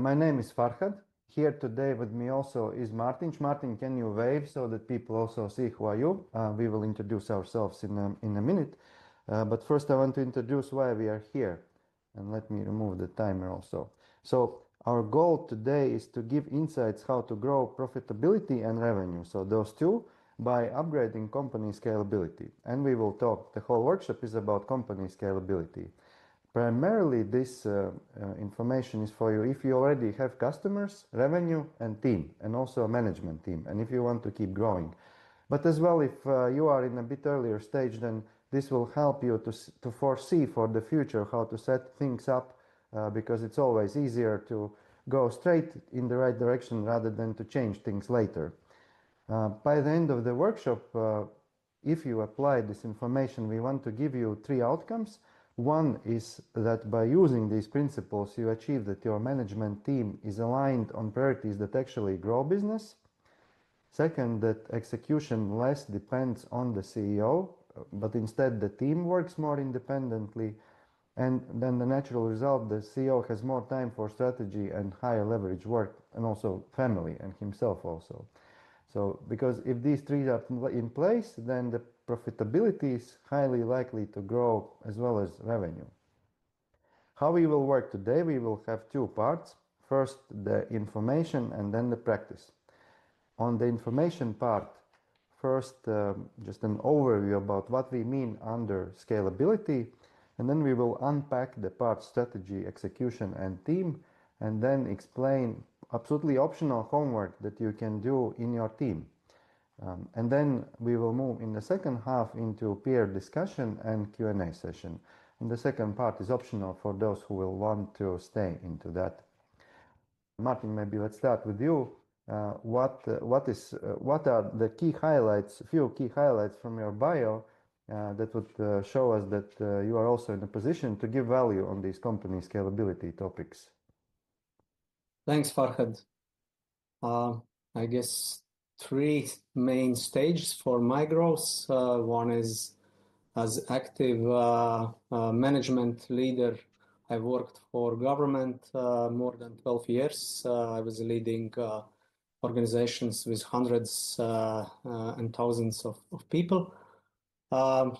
My name is Farhad. Here today with me also is Martin. Martin, can you wave so that people also see who are you? We will introduce ourselves in a minute. But first I want to introduce why we are here. And let me remove the timer also. So our goal today is to give insights how to grow profitability and revenue. So those two by upgrading company scalability. And we will talk, the whole workshop is about company scalability. Primarily, this information is for you if you already have customers, revenue, and team, and also a management team, and if you want to keep growing. But as well, if you are in a bit earlier stage, then this will help you to foresee for the future how to set things up, because it's always easier to go straight in the right direction rather than to change things later. By the end of the workshop, if you apply this information, we want to give you 3 outcomes. One is that by using these principles, you achieve that your management team is aligned on priorities that actually grow business. Second, that execution less depends on the CEO, but instead the team works more independently. And then the natural result, the CEO has more time for strategy and higher leverage work, and also family and himself also. So, because if these 3 are in place, then the profitability is highly likely to grow as well as revenue. How we will work today, we will have 2 parts. First, the information and then the practice. On the information part, first, just an overview about what we mean under scalability, and then we will unpack the part strategy, execution, and team, and then explain absolutely optional homework that you can do in your team. And then we will move in the second half into peer discussion and Q&A session. And the second part is optional for those who will want to stay into that. Martin, maybe let's start with you. What are the key highlights, few key highlights from your bio that would show us that you are also in a position to give value on these company scalability topics? Thanks, Farhad. I guess 3 main stages for my growth. One is as active management leader. I worked for government more than 12 years. I was leading organizations with hundreds and thousands of people.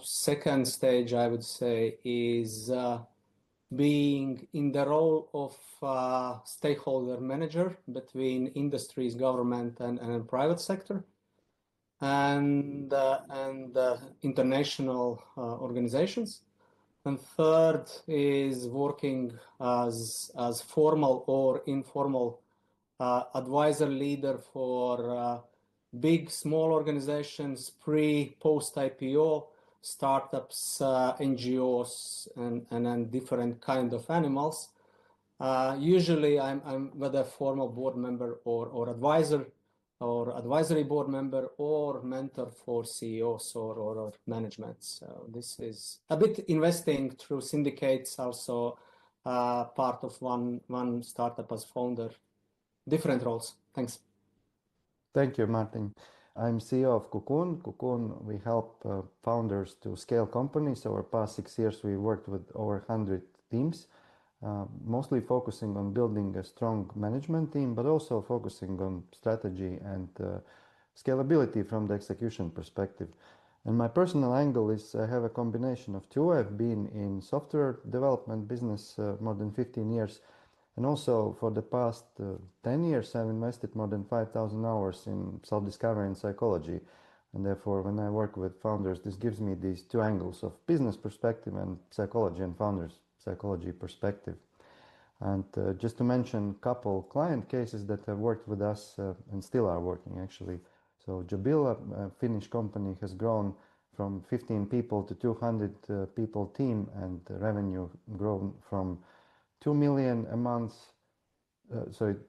Second stage, I would say, is being in the role of stakeholder manager between industries, government, and private sector, and international organizations. And third is working as formal or informal advisor leader for big, small organizations, post IPO, startups, NGOs, and different kind of animals. Usually I'm whether formal board member or advisor or advisory board member or mentor for CEOs or management. So this is a bit investing through syndicates, also part of one startup as founder, different roles. Thanks. Thank you, Martin. I'm CEO of Cocoon. Cocoon, we help founders to scale companies. Over the past 6 years, we worked with over 100 teams, mostly focusing on building a strong management team, but also focusing on strategy and scalability from the execution perspective. And my personal angle is I have a combination of 2. I've been in software development business more than 15 years. And also for the past 10 years, I've invested more than 5,000 hours in self-discovery and psychology. And therefore, when I work with founders, this gives me these 2 angles of business perspective and psychology and founders psychology perspective. And just to mention a couple client cases that have worked with us and still are working actually. So Jobila, a Finnish company, has grown from 15 people to 200 people team, and the revenue grown from 2 million a month,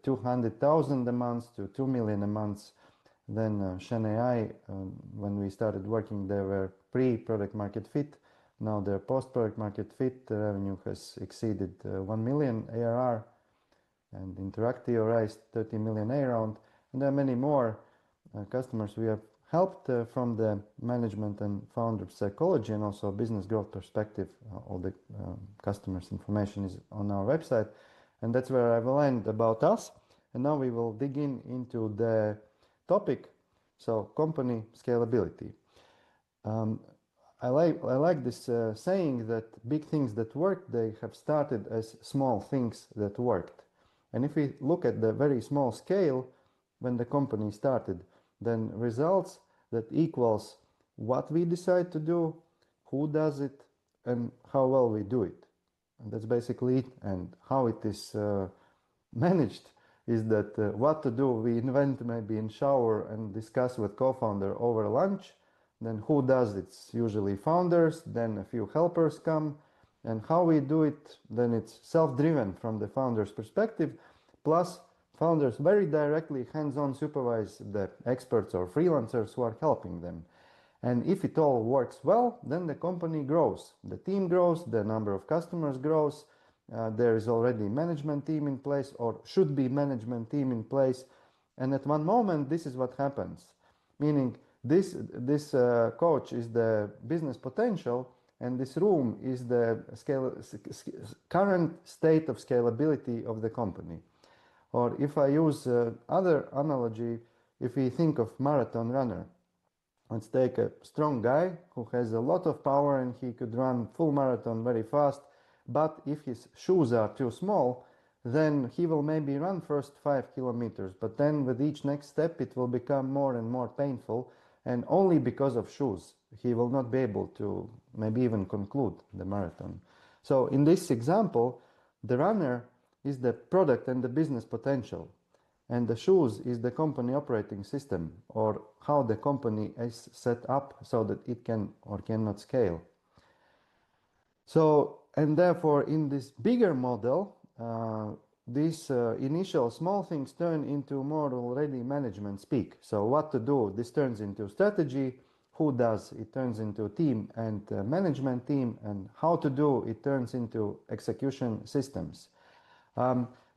200,000 a month to 2 million a month. Then Shen AI, when we started working, they were pre-product market fit. Now their post-product market fit, the revenue has exceeded 1 million ARR, and Interactio raised 30 million A round. And there are many more customers we have helped from the management and founder psychology and also business growth perspective. All the customers' information is on our website. And that's where I will end about us. And now we will dig into the topic. So company scalability. I like this saying that big things that worked, they have started as small things that worked. And if we look at the very small scale when the company started, then results that equals what we decide to do, who does it, and how well we do it. And that's basically it. And how it is managed is that what to do, we invent maybe in shower and discuss with co-founder over lunch. Then who does it? It's usually founders, then a few helpers come. And how we do it, then it's self-driven from the founder's perspective, plus founders very directly hands-on supervise the experts or freelancers who are helping them. And if it all works well, then the company grows. The team grows, the number of customers grows, there is already management team in place, or should be management team in place. And at one moment, this is what happens. Meaning this coach is the business potential, and this room is the current state of scalability of the company. Or if I use other analogy, if we think of marathon runner, let's take a strong guy who has a lot of power and he could run full marathon very fast, but if his shoes are too small, then he will maybe run first 5 kilometers, but then with each next step it will become more and more painful, and only because of shoes he will not be able to maybe even conclude the marathon. So in this example, the runner is the product and the business potential, and the shoes is the company operating system, or how the company is set up so that it can or cannot scale. So, and therefore in this bigger model, these initial small things turn into more already management speak. So what to do, this turns into strategy. Who does, it turns into team and management team, and how to do, it turns into execution systems.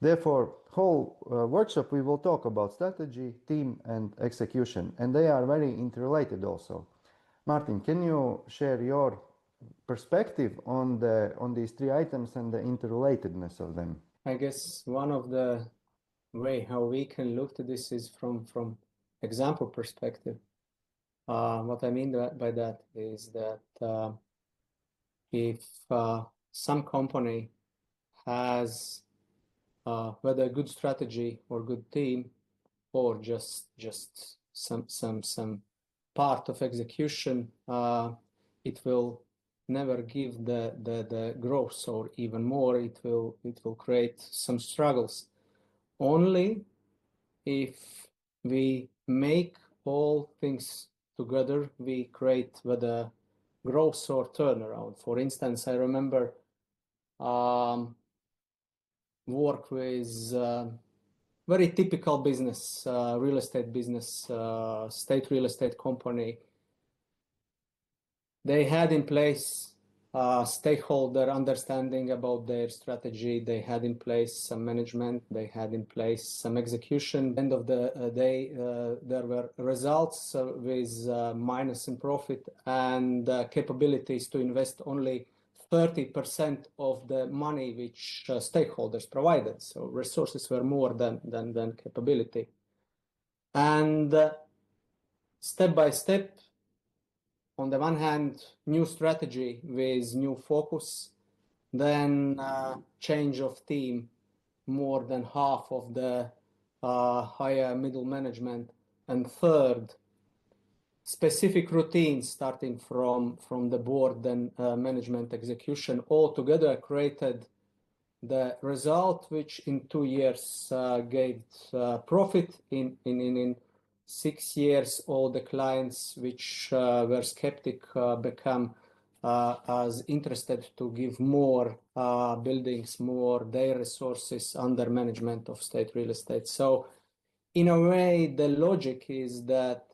Therefore, whole workshop we will talk about strategy, team, and execution, and they are very interrelated also. Martin, can you share your perspective on these three items and the interrelatedness of them? I guess one of the way how we can look to this is from example perspective. What I mean by that is that if some company has whether a good strategy or good team, or just some part of execution, it will never give the growth, or even more, it will create some struggles. Only if we make all things together, we create whether growth or turnaround. For instance, I remember work with very typical business, real estate business, state real estate company. They had in place stakeholder understanding about their strategy. They had in place some management. They had in place some execution. End of the day, there were results with minus in profit and capabilities to invest only 30% of the money which stakeholders provided. So resources were more than capability. And step by step, on the one hand, new strategy with new focus, then change of team, more than half of the higher middle management, and third, specific routines starting from the board and management execution, all together created the result which in 2 years gave profit. In 6 years, all the clients which were skeptic become as interested to give more buildings, more their resources under management of state real estate. So in a way, the logic is that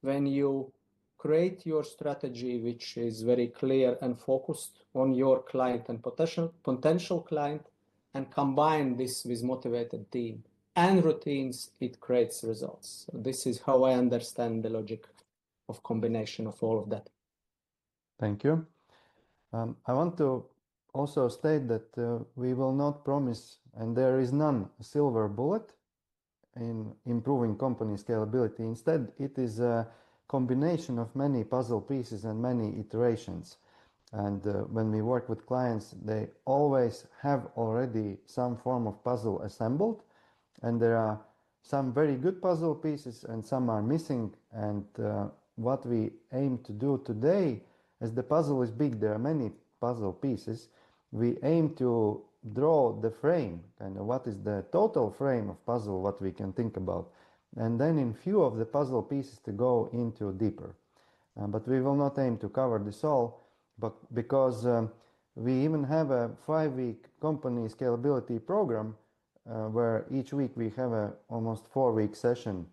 when you create your strategy, which is very clear and focused on your client and potential client, and combine this with motivated team and routines, it creates results. So this is how I understand the logic of combination of all of that. Thank you. I want to also state that we will not promise and there is none silver bullet in improving company scalability. Instead, it is a combination of many puzzle pieces and many iterations. And when we work with clients, they always have already some form of puzzle assembled, and there are some very good puzzle pieces and some are missing. And what we aim to do today, as the puzzle is big, there are many puzzle pieces, we aim to draw the frame, kind of what is the total frame of puzzle, what we can think about, and then in few of the puzzle pieces to go into deeper. But we will not aim to cover this all, but because we even have a 5-week company scalability program where each week we have a almost 4-week session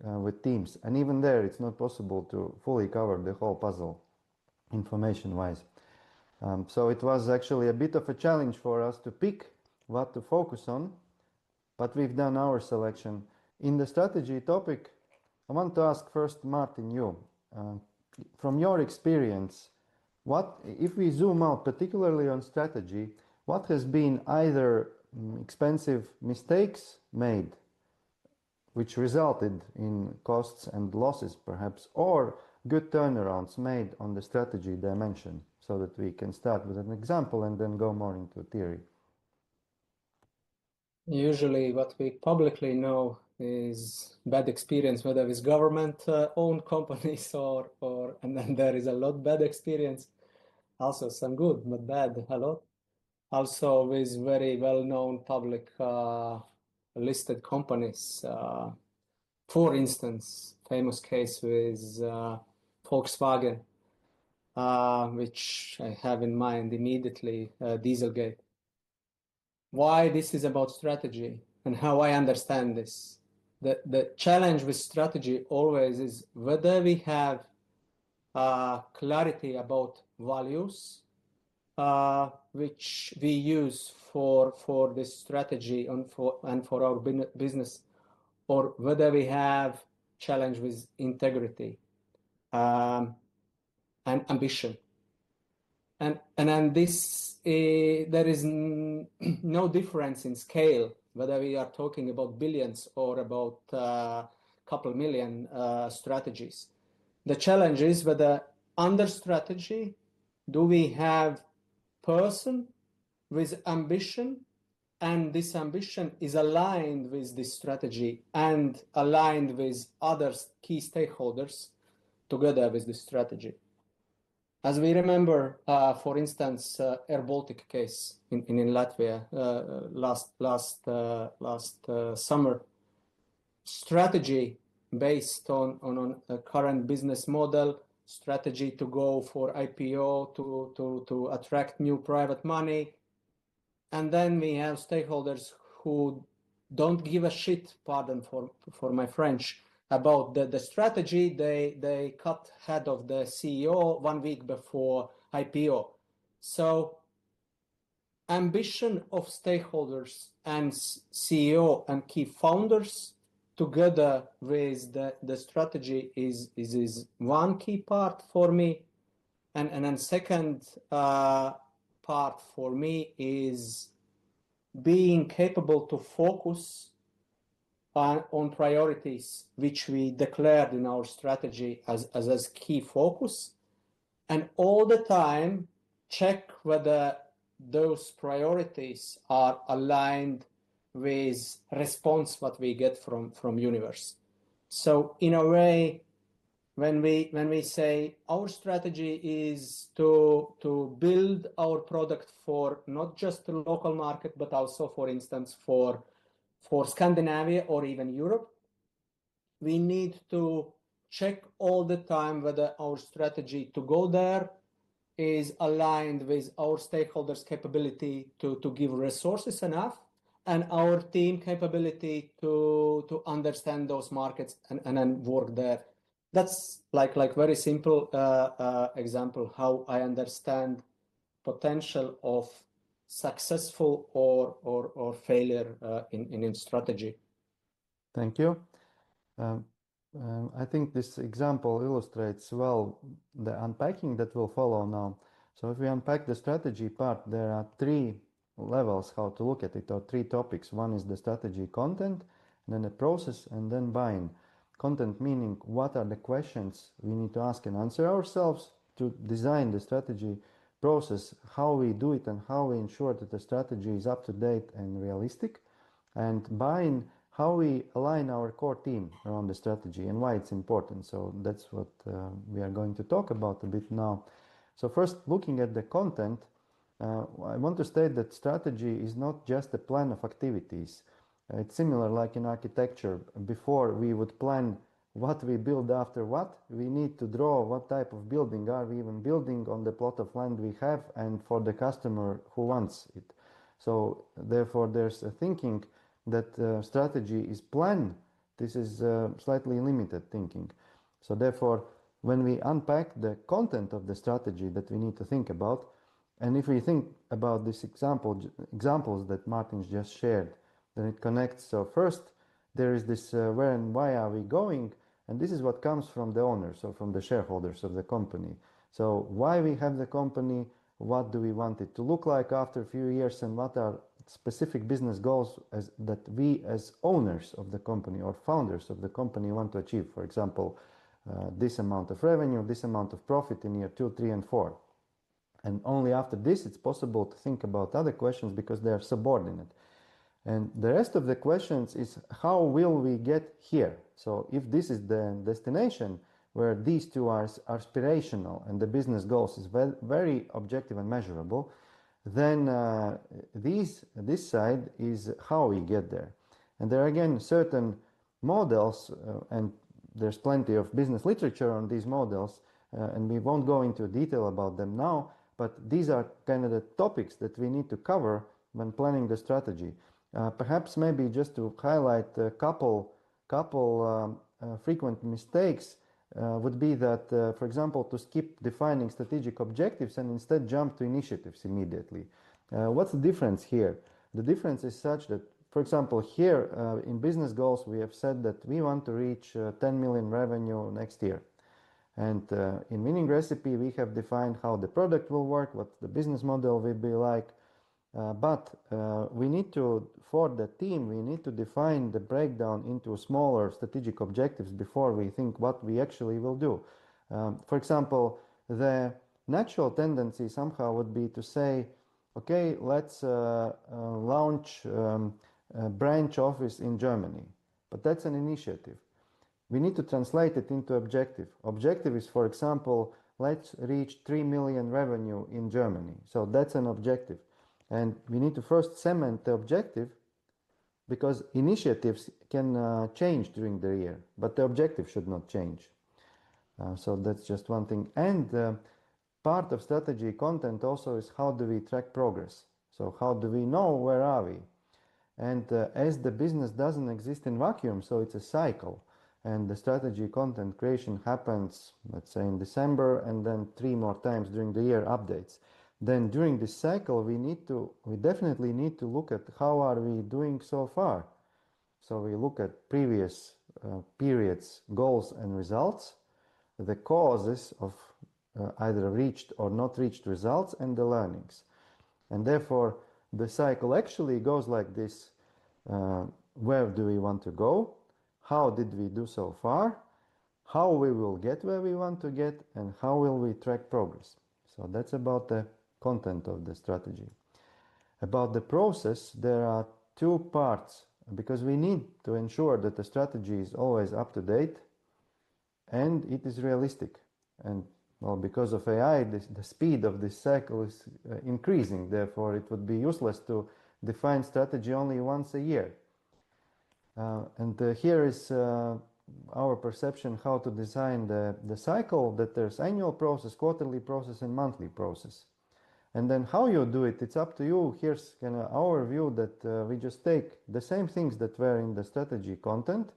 with teams, and even there it's not possible to fully cover the whole puzzle information wise. So it was actually a bit of a challenge for us to pick what to focus on, but we've done our selection. In the strategy topic, I want to ask first, Martin, you, from your experience, what, if we zoom out particularly on strategy, what has been either expensive mistakes made which resulted in costs and losses perhaps, or good turnarounds made on the strategy dimension, so that we can start with an example and then go more into theory? Usually what we publicly know is bad experience, whether it's government owned companies or and then there is a lot bad experience, also some good, not bad, a lot. Also with very well-known public listed companies. For instance, famous case with Volkswagen, which I have in mind immediately, Dieselgate. Why this is about strategy and how I understand this. The challenge with strategy always is whether we have clarity about values which we use for this strategy and for our business, or whether we have challenge with integrity and ambition. And then this, there is no difference in scale, whether we are talking about billions or about a couple million strategies. The challenge is whether under strategy, do we have person with ambition, and this ambition is aligned with this strategy and aligned with other key stakeholders together with this strategy. As we remember, for instance, Air Baltic case in Latvia last summer, strategy based on a current business model, strategy to go for IPO to attract new private money, and then we have stakeholders who don't give a shit, pardon for my French, about the strategy. They cut head of the CEO 1 week before IPO. So ambition of stakeholders and CEO and key founders together with the strategy is one key part for me. And then second part for me is being capable to focus on priorities which we declared in our strategy as key focus, and all the time check whether those priorities are aligned with response what we get from universe. So in a way, when we say our strategy is to build our product for not just the local market, but also, for instance, for Scandinavia or even Europe, we need to check all the time whether our strategy to go there is aligned with our stakeholders' capability to give resources enough, and our team capability to understand those markets and then work there. That's like very simple example how I understand potential of successful or failure in strategy. Thank you. I think this example illustrates well the unpacking that will follow now. So if we unpack the strategy part, there are three levels how to look at it, or three topics. One is the strategy content, then the process, and then buy-in. Content meaning what are the questions we need to ask and answer ourselves to design the strategy. Process, how we do it and how we ensure that the strategy is up to date and realistic. And buy-in, how we align our core team around the strategy and why it's important. So that's what we are going to talk about a bit now. So first, looking at the content, I want to state that strategy is not just a plan of activities. It's similar like in architecture. Before we would plan what we build after what, we need to draw what type of building are we even building on the plot of land we have and for the customer who wants it. So therefore there's a thinking that strategy is plan. This is slightly limited thinking. So therefore, when we unpack the content of the strategy that we need to think about, and if we think about this examples that Martins just shared, then it connects. So first, there is this where and why are we going, and this is what comes from the owners, so from the shareholders of the company. So why we have the company, what do we want it to look like after a few years, and what are specific business goals that we as owners of the company or founders of the company want to achieve. For example, this amount of revenue, this amount of profit in year 2, 3, and 4. And only after this it's possible to think about other questions because they are subordinate. And the rest of the questions is how will we get here? So if this is the destination where these two are aspirational and the business goals is very objective and measurable, then this side is how we get there. And there are again certain models and there's plenty of business literature on these models and we won't go into detail about them now, but these are kind of the topics that we need to cover when planning the strategy. Perhaps maybe just to highlight a couple frequent mistakes would be that, for example, to skip defining strategic objectives and instead jump to initiatives immediately. What's the difference here? The difference is such that, for example, here in business goals, we have said that we want to reach 10 million revenue next year. And in Winning Recipe, we have defined how the product will work, what the business model will be like. But we need to, for the team, we need to define the breakdown into smaller strategic objectives before we think what we actually will do. For example, the natural tendency somehow would be to say, okay, let's launch a branch office in Germany. But that's an initiative. We need to translate it into objective. Objective is, for example, let's reach 3 million revenue in Germany. So that's an objective. And we need to first cement the objective because initiatives can change during the year, but the objective should not change. So that's just one thing. And part of strategy content also is how do we track progress? So how do we know where are we? And as the business doesn't exist in vacuum, so it's a cycle. And the strategy content creation happens, let's say in December, and then 3 more times during the year updates. Then during this cycle, we definitely need to look at how are we doing so far. So we look at previous periods, goals and results, the causes of either reached or not reached results, and the learnings. And therefore, the cycle actually goes like this. Where do we want to go? How did we do so far? How we will get where we want to get, and how will we track progress? So that's about the content of the strategy. About the process, there are 2 parts because we need to ensure that the strategy is always up to date and it is realistic. And well, because of AI, the speed of this cycle is increasing. Therefore, it would be useless to define strategy only once a year. And here is our perception how to design the cycle, that there's annual process, quarterly process, and monthly process. And then how you do it, it's up to you. Here's kind of our view that we just take the same things that were in the strategy content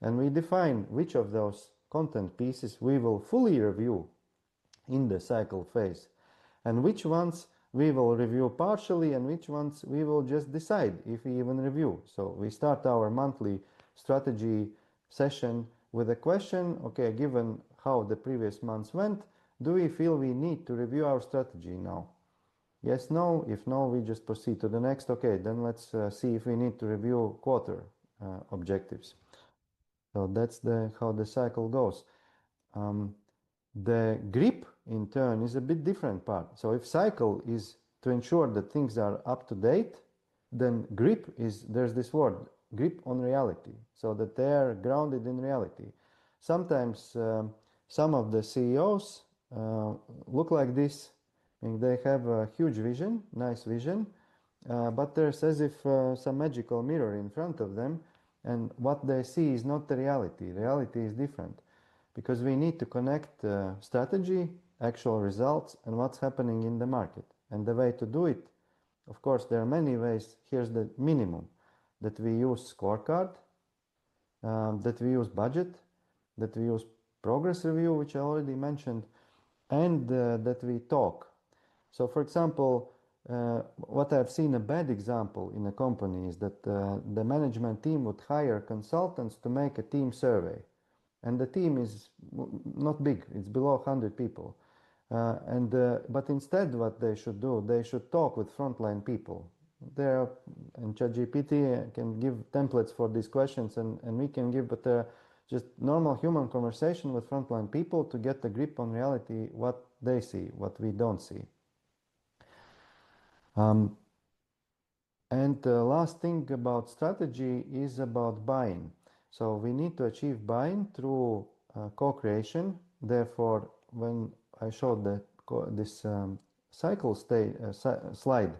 and we define which of those content pieces we will fully review in the cycle phase and which ones we will review partially and which ones we will just decide if we even review. So we start our monthly strategy session with a question, okay, given how the previous months went, do we feel we need to review our strategy now? Yes, no. If no, we just proceed to the next. Okay, then let's see if we need to review quarter objectives. So that's how the cycle goes. The grip, in turn, is a bit different part. So if cycle is to ensure that things are up to date, then grip is, there's this word, grip on reality, so that they are grounded in reality. Sometimes some of the CEOs look like this. And they have a huge vision, nice vision, but there's as if some magical mirror in front of them, and what they see is not the reality. Reality is different, because we need to connect strategy, actual results, and what's happening in the market. And the way to do it, of course, there are many ways. Here's the minimum: that we use scorecard, that we use budget, that we use progress review, which I already mentioned, and that we talk. So, for example, what I've seen a bad example in a company is that the management team would hire consultants to make a team survey. And the team is not big, it's below 100 people. But instead what they should do, they should talk with frontline people. And ChatGPT can give templates for these questions, and we can give, but just normal human conversation with frontline people to get a grip on reality, what they see, what we don't see. And the last thing about strategy is about buy-in. So we need to achieve buy-in through co-creation. Therefore, when I showed this cycle slide,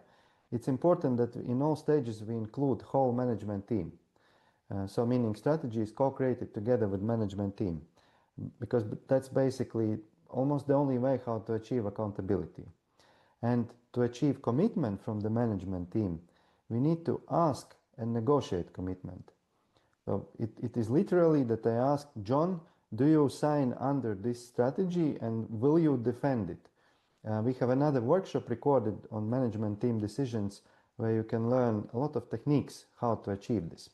it's important that in all stages we include whole management team. So meaning strategy is co-created together with management team, because that's basically almost the only way how to achieve accountability. And to achieve commitment from the management team, we need to ask and negotiate commitment. So it is literally that I ask, John, do you sign under this strategy and will you defend it? We have another workshop recorded on management team decisions where you can learn a lot of techniques how to achieve this.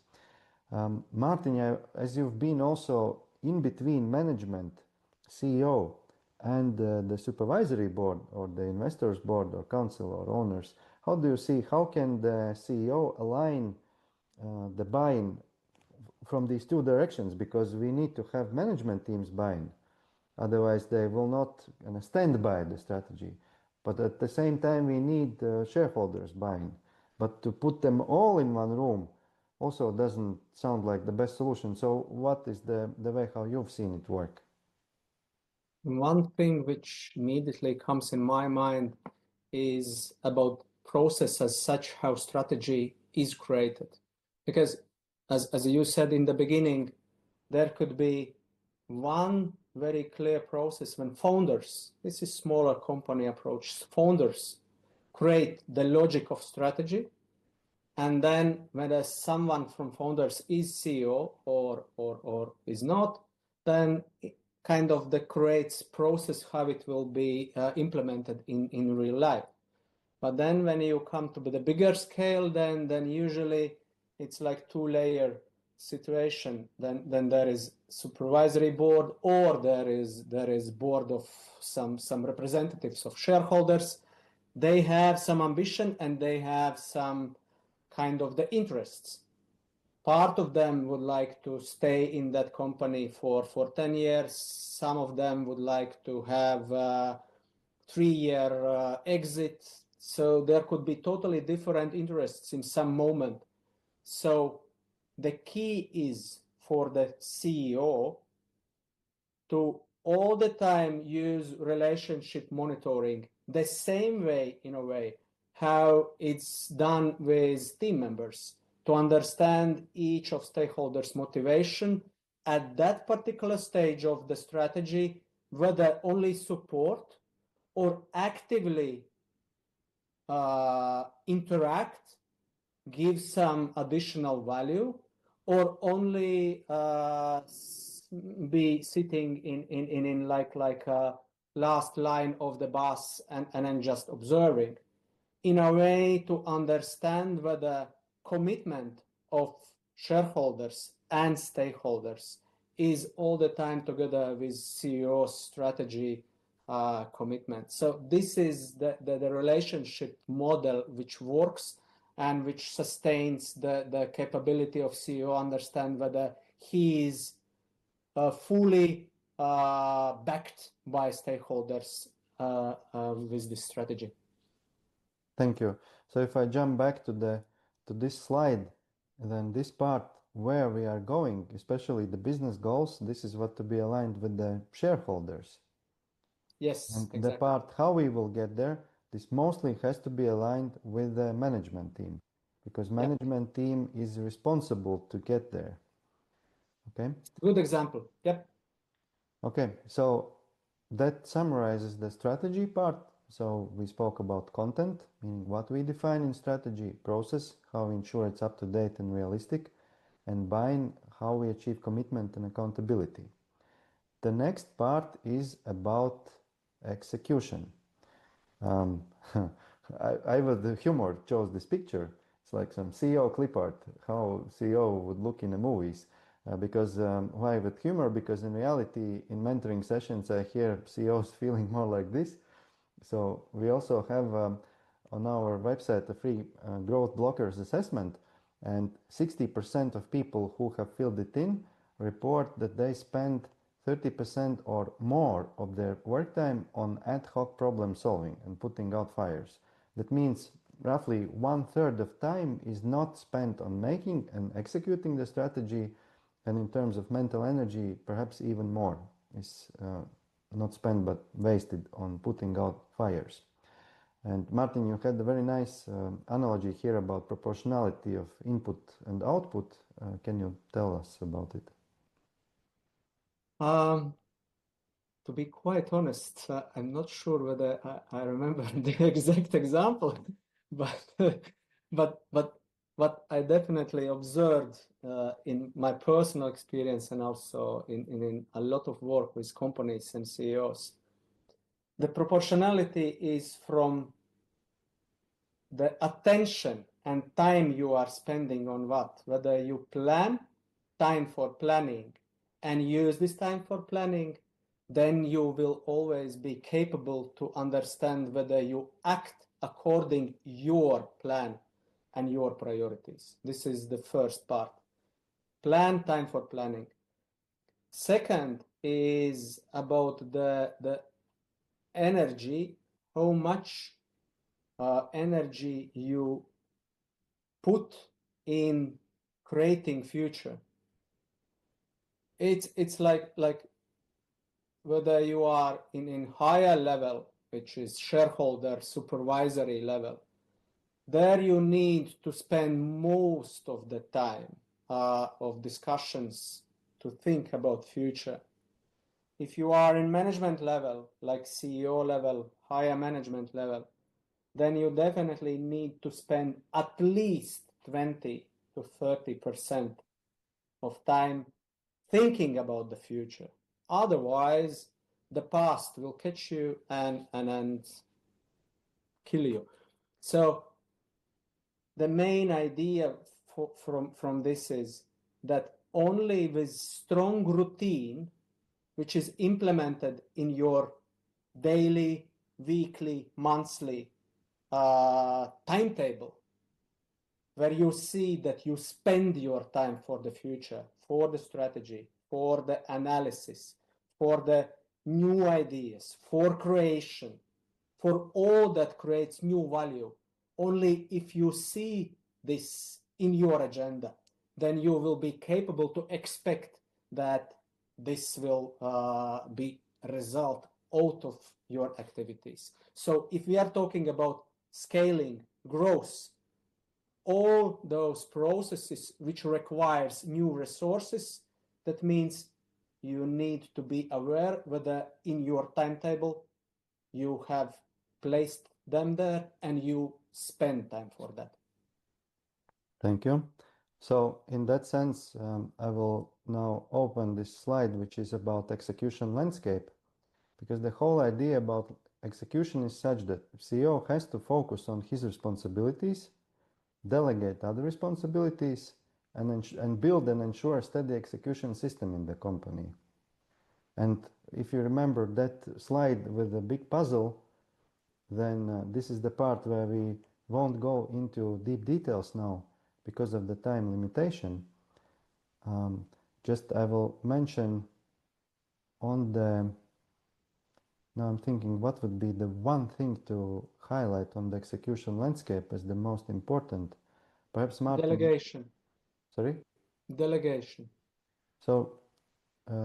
Martin, as you've been also in between management, CEO, and the supervisory board or the investors board or council or owners, how do you see, how can the CEO align the buy-in from these two directions? Because we need to have management teams buy-in, otherwise they will not stand by the strategy. But at the same time we need shareholders buy-in. But to put them all in one room also doesn't sound like the best solution. So what is the way how you've seen it work? One thing which immediately comes in my mind is about process as such, how strategy is created. Because as you said in the beginning, there could be one very clear process when founders, this is smaller company approach, founders create the logic of strategy. And then whether someone from founders is CEO or is not, then kind of the creates process how it will be implemented in real life. But then when you come to the bigger scale, then usually it's like two-layer situation. Then there is supervisory board, or there is board of some representatives of shareholders. They have some ambition and they have some kind of the interests. Part of them would like to stay in that company for 10 years. Some of them would like to have a 3-year exit. So there could be totally different interests in some moment. So the key is for the CEO to all the time use relationship monitoring the same way, in a way, how it's done with team members, to understand each of stakeholders' motivation at that particular stage of the strategy, whether only support or actively interact, give some additional value, or only be sitting in like a last line of the bus and then just observing, in a way to understand whether commitment of shareholders and stakeholders is all the time together with CEO's strategy commitment. So this is the relationship model which works and which sustains the capability of CEO understand whether he is fully backed by stakeholders with this strategy. Thank you. So if I jump back to this slide, then this part where we are going, especially the business goals, this is what to be aligned with the shareholders. Yes, And exactly. the part how we will get there, this mostly has to be aligned with the management team, because management team is responsible to get there. Okay. Good example. Yep. Okay, so that summarizes the strategy part. So we spoke about content, meaning what we define in strategy, process, how we ensure it's up to date and realistic, and buying, how we achieve commitment and accountability. The next part is about execution. I with humor chose this picture. It's like some CEO clip art, how CEO would look in the movies. Because why with humor? Because in reality, in mentoring sessions, I hear CEOs feeling more like this. So we also have on our website a free growth blockers assessment, and 60% of people who have filled it in report that they spend 30% or more of their work time on ad hoc problem solving and putting out fires. That means roughly 1/3 of time is not spent on making and executing the strategy, and in terms of mental energy, perhaps even more is not spent but wasted on putting out fires. And Martin, you had a very nice analogy here about proportionality of input and output. Can you tell us about it? To be quite honest, I'm not sure whether I remember the exact example, but what I definitely observed in my personal experience and also in a lot of work with companies and CEOs, the proportionality is from the attention and time you are spending on what, whether you plan, time for planning, and use this time for planning, then you will always be capable to understand whether you act according your plan and your priorities. This is the first part. Plan, time for planning. Second is about the energy, how much energy you put in creating future. It's like whether you are in higher level, which is shareholder supervisory level, there you need to spend most of the time of discussions to think about future. If you are in management level, like CEO level, higher management level, then you definitely need to spend at least 20 to 30% of time thinking about the future. Otherwise, the past will catch you and kill you. So the main idea from this is that only with strong routine, which is implemented in your daily, weekly, monthly timetable, where you see that you spend your time for the future, for the strategy, for the analysis, for the new ideas, for creation, for all that creates new value. Only if you see this in your agenda, then you will be capable to expect that this will be a result out of your activities. So if we are talking about scaling, growth, all those processes which requires new resources, that means you need to be aware whether in your timetable you have placed them there and you spend time for that. Thank you. So in that sense, I will now open this slide, which is about execution landscape, because the whole idea about execution is such that CEO has to focus on his responsibilities, delegate other responsibilities, and build and ensure a steady execution system in the company. And if you remember that slide with the big puzzle, then this is the part where we won't go into deep details now because of the time limitation. Just I will mention on the, now I'm thinking what would be the one thing to highlight on the execution landscape as the most important. Perhaps Martin. Delegation. Sorry? Delegation. So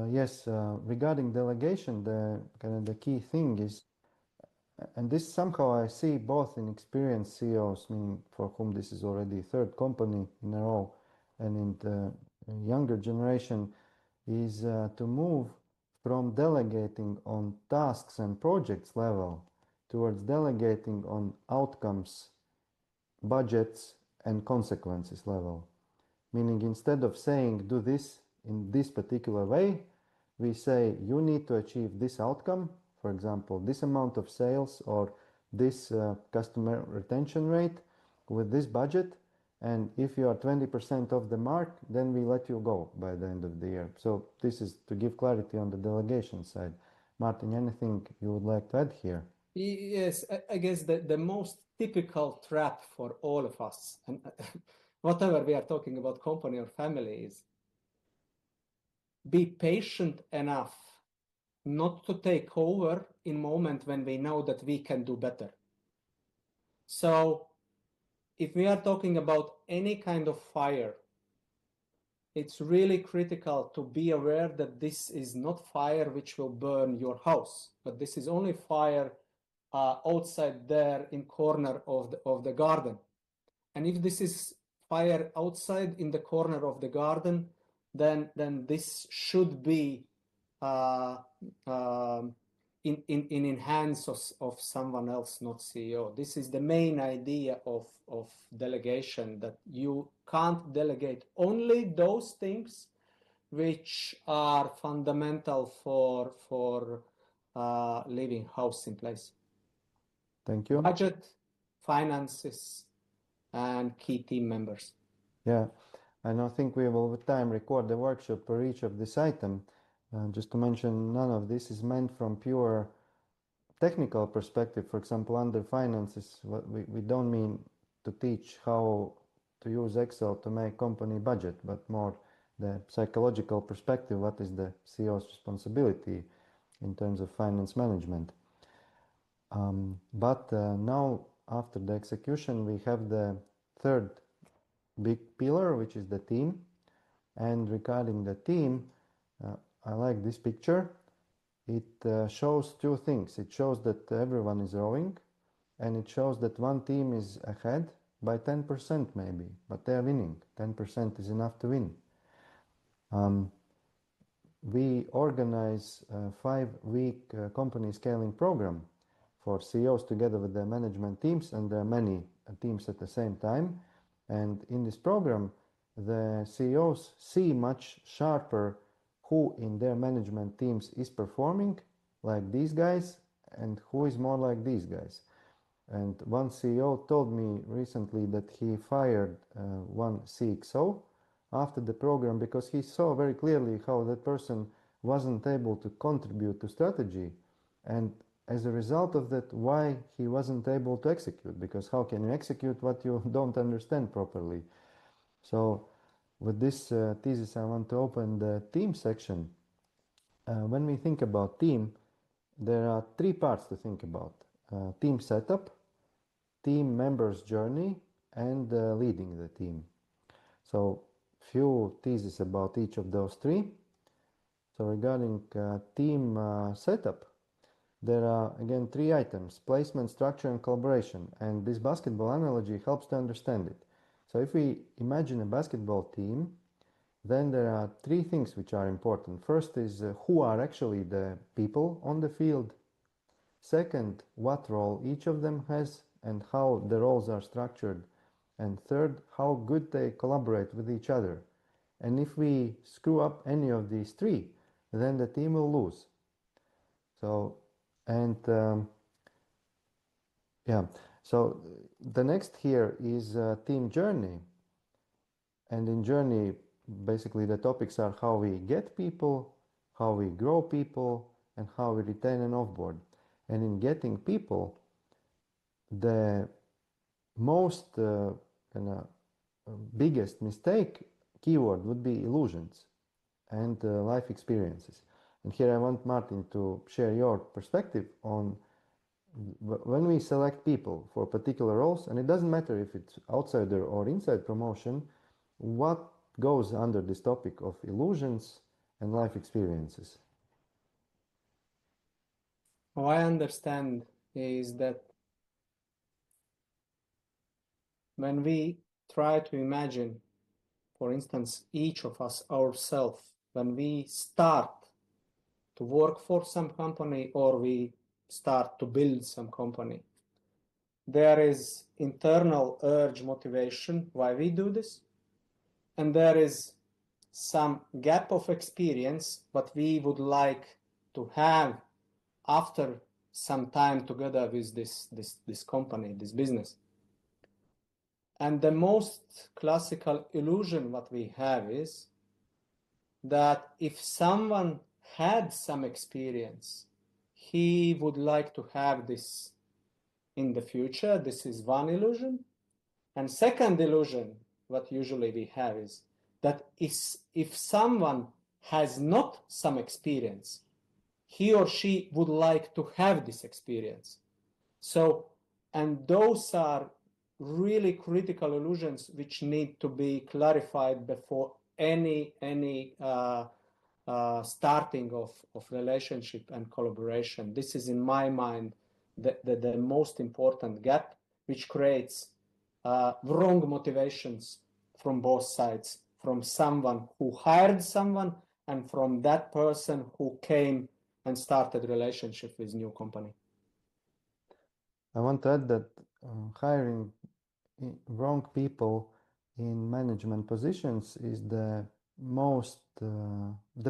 yes, regarding delegation, the key thing is, and this somehow I see both in experienced CEOs, meaning for whom this is already third company in a row, and in the younger generation, is to move from delegating on tasks and projects level towards delegating on outcomes, budgets, and consequences level. Meaning instead of saying do this in this particular way, we say you need to achieve this outcome, for example, this amount of sales or this customer retention rate with this budget. And if you are 20% of the mark, then we let you go by the end of the year. So this is to give clarity on the delegation side. Martin, anything you would like to add here? Yes, I guess the most typical trap for all of us, and whatever we are talking about, company or family, is be patient enough not to take over in moment when we know that we can do better. So if we are talking about any kind of fire, it's really critical to be aware that this is not fire which will burn your house, but this is only fire outside there in corner of the garden. And if this is fire outside in the corner of the garden, then this should be in hands of someone else, not CEO. This is the main idea of delegation, that you can't delegate only those things which are fundamental for leaving house in place. Thank you. Budget, finances, and key team members. Yeah, and I think we will with time record the workshop for each of this item. Just to mention, none of this is meant from pure technical perspective. For example, under finances, we don't mean to teach how to use Excel to make company budget, but more the psychological perspective, what is the CEO's responsibility in terms of finance management. But now, after the execution, we have the third big pillar, which is the team. And regarding the team, I like this picture. It shows two things. It shows that everyone is rowing, and it shows that one team is ahead by 10% maybe, but they are winning. 10% is enough to win. We organize a 5-week company scaling program for CEOs together with their management teams, and there are many teams at the same time. And in this program, the CEOs see much sharper who in their management teams is performing like these guys and who is more like these guys. And one CEO told me recently that he fired one CXO after the program because he saw very clearly how that person wasn't able to contribute to strategy, and as a result of that, why he wasn't able to execute, because how can you execute what you don't understand properly? So with this thesis, I want to open the team section. When we think about team, there are 3 parts to think about: team setup, team members' journey, and leading the team. So few theses about each of those 3. So regarding team setup, there are again 3 items: placement, structure, and collaboration. And this basketball analogy helps to understand it. So if we imagine a basketball team, then there are 3 things which are important. First is who are actually the people on the field. Second, what role each of them has and how the roles are structured. And third, how good they collaborate with each other. And if we screw up any of these 3, then the team will lose. So, and yeah, so the next here is team journey. And in journey, basically the topics are how we get people, how we grow people, and how we retain and offboard. And in getting people, the most biggest mistake keyword would be illusions and life experiences. And here I want Martin to share your perspective on when we select people for particular roles, and it doesn't matter if it's outsider or inside promotion, what goes under this topic of illusions and life experiences. How I understand is that when we try to imagine, for instance, each of us ourselves, when we start to work for some company or we start to build some company, there is internal urge motivation why we do this, and there is some gap of experience what we would like to have after some time together with this company, this business. And the most classical illusion what we have is that if someone had some experience, he would like to have this in the future. This is one illusion. And second illusion, what usually we have is that if someone has not some experience, he or she would like to have this experience. So, and those are really critical illusions which need to be clarified before any starting of relationship and collaboration. This is, in my mind, the most important gap, which creates wrong motivations from both sides, from someone who hired someone and from that person who came and started relationship with new company. I want to add that hiring wrong people in management positions is the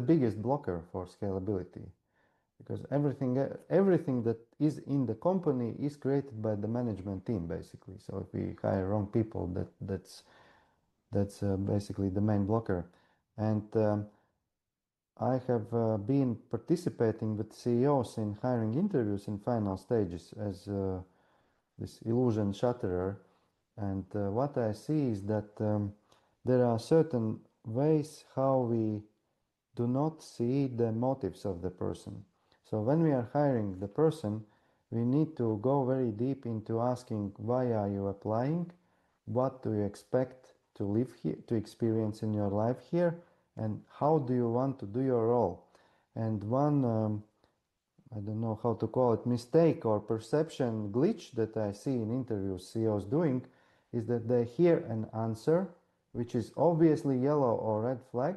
biggest blocker for scalability, because everything that is in the company is created by the management team, basically. So if we hire wrong people, that's basically the main blocker. And I have been participating with CEOs in hiring interviews in final stages as this illusion shatterer. And what I see is that there are certain ways how we do not see the motives of the person. So when we are hiring the person, we need to go very deep into asking, why are you applying? What do you expect to live here, to experience in your life here? And how do you want to do your role? And one I don't know how to call it, mistake or perception glitch that I see in interviews CEOs doing is that they hear an answer which is obviously yellow or red flag,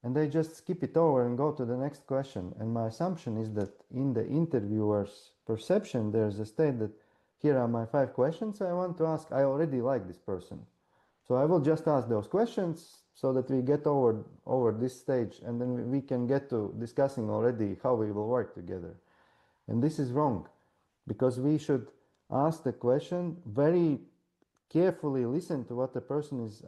and they just skip it over and go to the next question. And my assumption is that in the interviewer's perception, there's a state that here are my 5 questions I want to ask. I already like this person, so I will just ask those questions so that we get over this stage, and then we can get to discussing already how we will work together. And this is wrong, because we should ask the question very carefully, listen to what the person is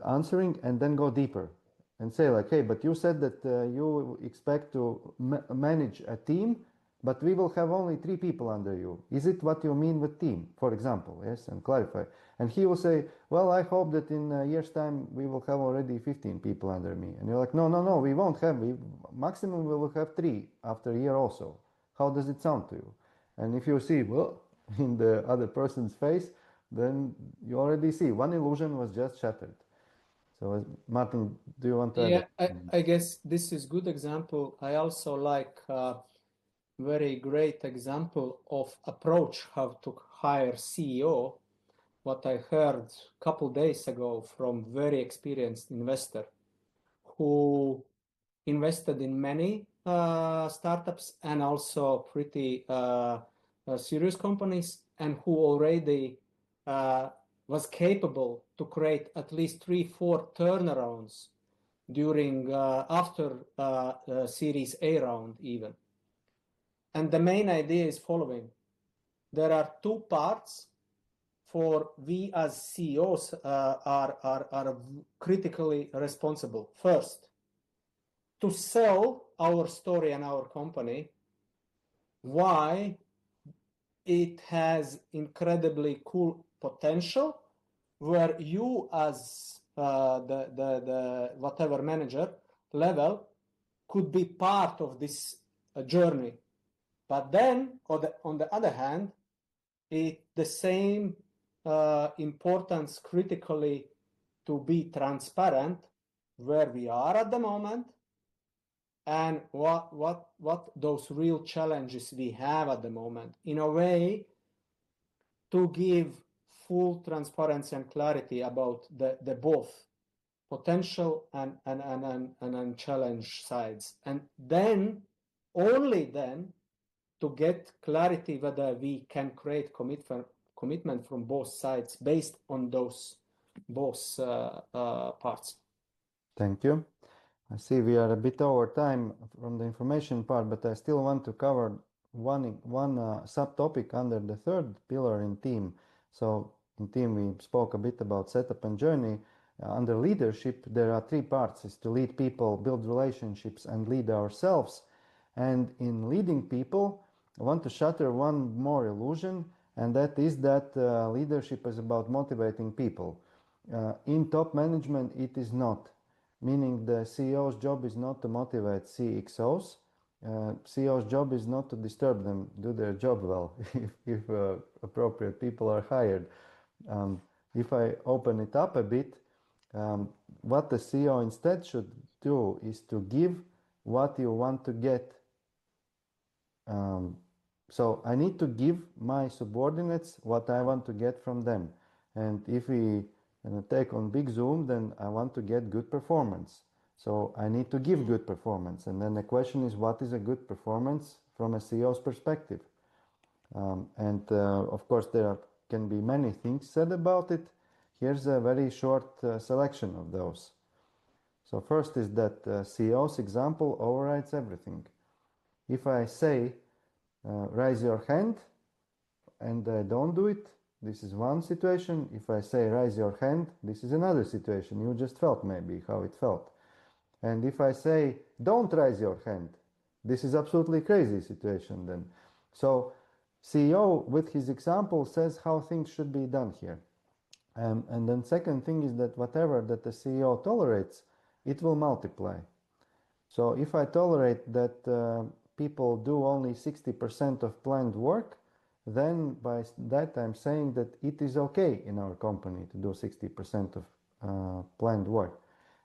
answering, and then go deeper and say like, hey, but you said that you expect to manage a team, but we will have only 3 people under you. Is it what you mean with team, for example? Yes, and clarify. And he will say, well, I hope that in a year's time we will have already 15 people under me. And you're like, no, we won't have. Maximum we will have 3 after a year also. How does it sound to you? And if you see, well, in the other person's face, then you already see one illusion was just shattered. So Martin, do you want to add? Yeah, I guess this is good example. I also like very great example of approach how to hire CEO. What I heard a couple days ago from very experienced investor who invested in many startups and also pretty serious companies, and who already was capable to create at least 3-4 turnarounds during after Series A round even. And the main idea is following. There are 2 parts for we as CEOs are critically responsible. First, to sell our story and our company, why it has incredibly cool potential, where you as the whatever manager level could be part of this journey. But then on the other hand, the same importance critically to be transparent where we are at the moment and what those real challenges we have at the moment, in a way to give full transparency and clarity about the both potential and challenge sides, and then only then to get clarity whether we can create commitment from both sides based on those both parts. Thank you. I see we are a bit over time from the information part, but I still want to cover one subtopic under the third pillar in team. So in team, we spoke a bit about setup and journey. Under leadership, there are three parts: is to lead people, build relationships, and lead ourselves. And in leading people, I want to shatter one more illusion, and that is that leadership is about motivating people. In top management, it is not. Meaning the CEO's job is not to motivate CXOs. CEO's job is not to disturb them, do their job well, if appropriate people are hired. If I open it up a bit, what the CEO instead should do is to give what you want to get. So I need to give my subordinates what I want to get from them. And if we take on big zoom, then I want to get good performance. So I need to give good performance. And then the question is, what is a good performance from a CEO's perspective? Of course, there can be many things said about it. Here's a very short selection of those. So first is that CEO's example overrides everything. If I say, raise your hand, and I don't do it, this is one situation. If I say raise your hand, this is another situation. You just felt maybe how it felt. And if I say don't raise your hand, this is absolutely crazy situation then. So CEO with his example says how things should be done here. And then second thing is that whatever that the CEO tolerates, it will multiply. So if I tolerate that people do only 60% of planned work, then by that I'm saying that it is okay in our company to do 60% of planned work.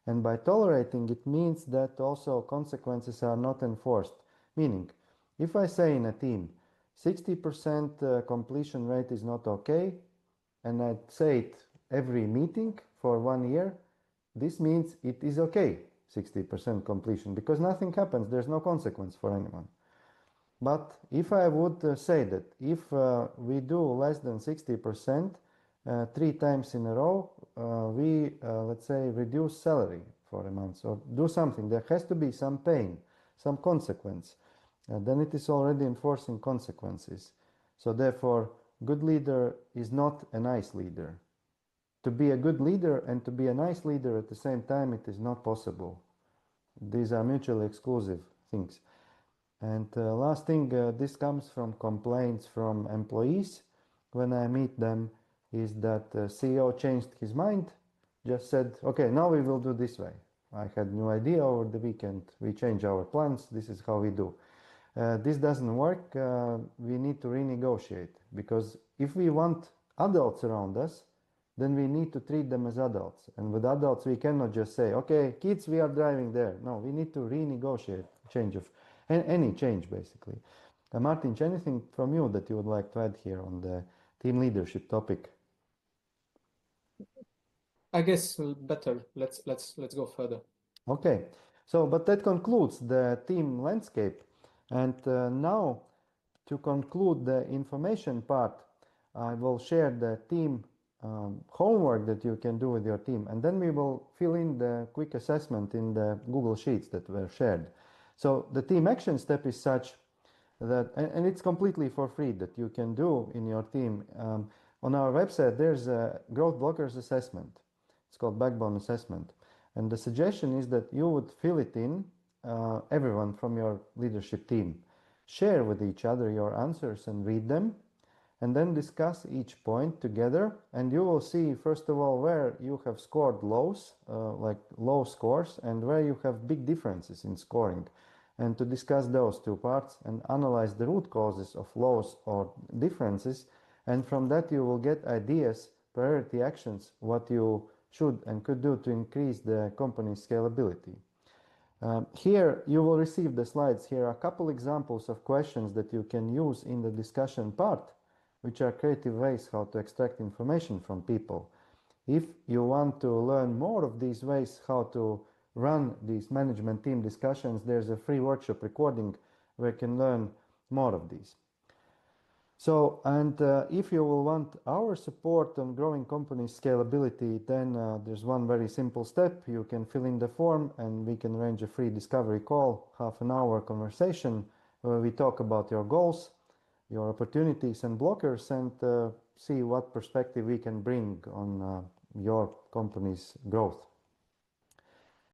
And by tolerating, it means that also consequences are not enforced. Meaning, if I say in a team, 60% completion rate is not okay, and I say it every meeting for 1 year, this means it is okay, 60% completion, because nothing happens, there's no consequence for anyone. But if I would say that if we do less than 60%, 3 times in a row, we, let's say, reduce salary for a month or do something. There has to be some pain, some consequence. Then it is already enforcing consequences. So therefore, good leader is not a nice leader. To be a good leader and to be a nice leader at the same time, it is not possible. These are mutually exclusive things. And last thing, this comes from complaints from employees when I meet them, is that CEO changed his mind, just said, okay, now we will do this way. I had no idea over the weekend, we change our plans, this is how we do. This doesn't work, we need to renegotiate, because if we want adults around us, then we need to treat them as adults. And with adults, we cannot just say, okay, kids, we are driving there. No, we need to renegotiate change of any change, basically. Martin, anything from you that you would like to add here on the team leadership topic? I guess better. Let's go further. Okay, so but that concludes the team landscape, and now to conclude the information part, I will share the team homework that you can do with your team, and then we will fill in the quick assessment in the Google Sheets that were shared. So the team action step is such that, and it's completely for free, that you can do in your team. On our website, there's a growth blockers assessment. It's called backbone assessment. And the suggestion is that you would fill it in everyone from your leadership team. Share with each other your answers and read them, and then discuss each point together, and you will see, first of all, where you have scored lows, like low scores, and where you have big differences in scoring. And to discuss those two parts and analyze the root causes of lows or differences, and from that you will get ideas, priority actions, what you should and could do to increase the company's scalability. Here you will receive the slides. Here are a couple examples of questions that you can use in the discussion part, which are creative ways how to extract information from people. If you want to learn more of these ways how to run these management team discussions, there's a free workshop recording where you can learn more of these. So, and if you will want our support on growing company scalability, then there's one very simple step. You can fill in the form and we can arrange a free discovery call, half an hour conversation where we talk about your goals, your opportunities and blockers, and see what perspective we can bring on your company's growth.